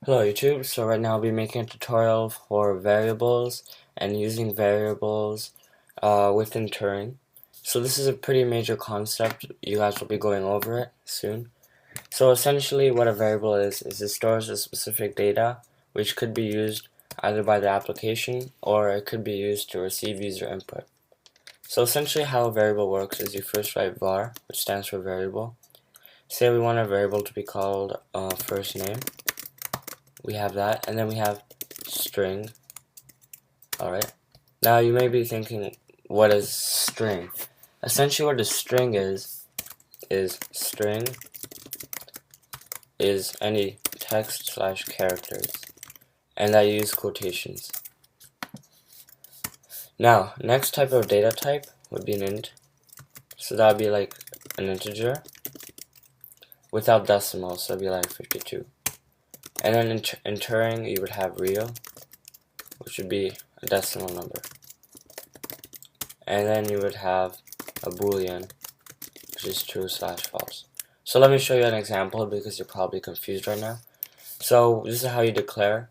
Hello YouTube, so right now I'll be making a tutorial for variables and using variables within Turing. So this is a pretty major concept, you guys will be going over it soon. So essentially what a variable is it stores a specific data which could be used either by the application or it could be used to receive user input. So essentially how a variable works is you first write var, which stands for variable. Say we want a variable to be called first name. We have that, and then we have string. Alright. Now you may be thinking, what is string? Essentially what a string is string is any text / characters, and I use quotations. Now, next type of data type would be an int. So that would be like an integer without decimals, so it would be like 52. And then in Turing you would have real, which would be a decimal number. And then you would have a boolean, which is true / false. So let me show you an example because you're probably confused right now. So this is how you declare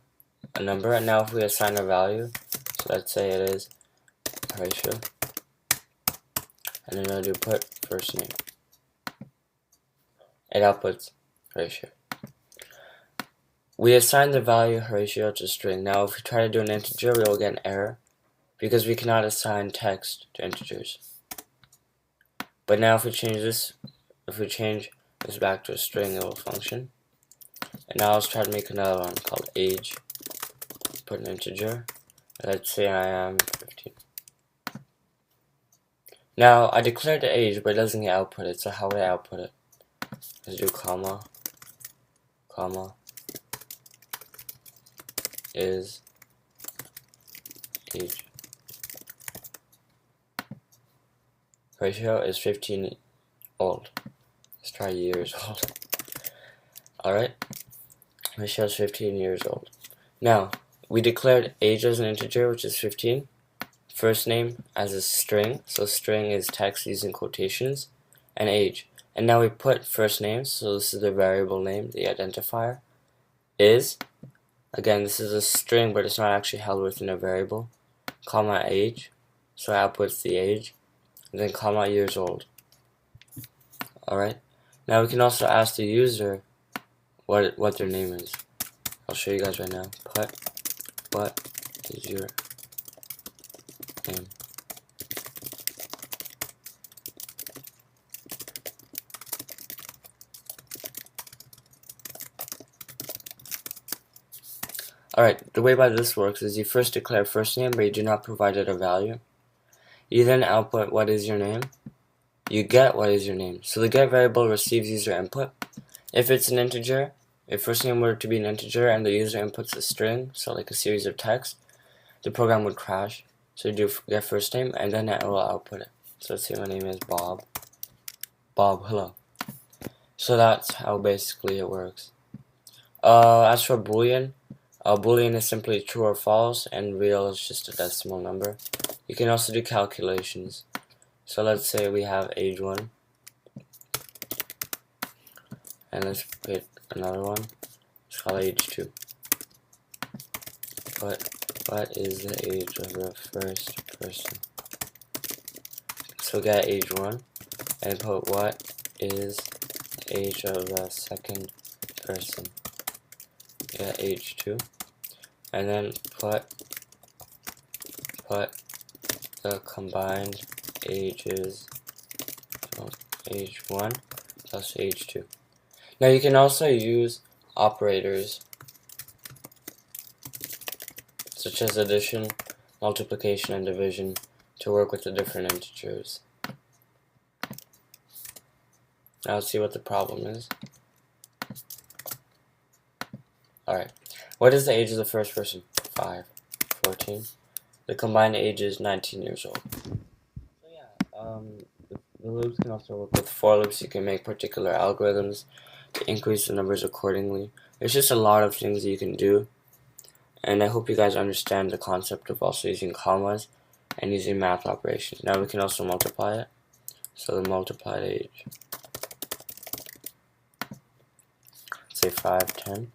a number, and now if we assign a value, so let's say it is ratio, and then I do put first name. It outputs ratio. We assign the value ratio to string. Now if we try to do an integer, we will get an error because we cannot assign text to integers. But now if we change this back to a string, it will function. And now let's try to make another one called age. Put an integer. Let's say I am 15. Now I declared the age, but it doesn't get outputted. So how would I output it? Let's do comma is age. Ratio is 15 old. Let's try years old. Alright. Ratio is 15 years old. Now, we declared age as an integer, which is 15. First name as a string, so string is text using quotations, and age. And now we put first name, so this is the variable name, the identifier, is, again this is a string but it's not actually held within a variable, comma age, so outputs the age, and then comma years old. Alright, now we can also ask the user what their name is. I'll show you guys right now. Put what is your name. Alright, the way by this works is you first declare first name but you do not provide it a value. You then output what is your name. You get what is your name. So the get variable receives user input. If it's an integer, if first name were to be an integer and the user inputs a string, so like a series of text, the program would crash. So you do get first name and then it will output it. So let's say my name is Bob. Bob, hello. So that's how basically it works. As for boolean, boolean is simply true or false, and real is just a decimal number. You can also do calculations. So let's say we have age 1, and let's pick another one. Let's call age 2. What is the age of the first person? So get age 1, and put what is the age of the second person. Get age 2, and then put the combined ages, so age 1 plus age 2. Now you can also use operators such as addition, multiplication, and division to work with the different integers. Now let's see what the problem is. Alright, what is the age of the first person? 5, 14. The combined age is 19 years old. So yeah, the loops can also work with for loops. You can make particular algorithms to increase the numbers accordingly. There's just a lot of things that you can do, and I hope you guys understand the concept of also using commas and using math operations. Now we can also multiply it. So the multiplied age, say 5, 10.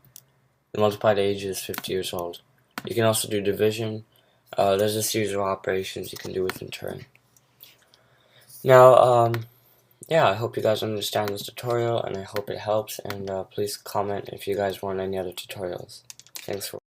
the multiplied age is 50 years old. You can also do division. There's a series of operations you can do within Turing. Now, yeah, I hope you guys understand this tutorial, and I hope it helps, and please comment if you guys want any other tutorials. Thanks for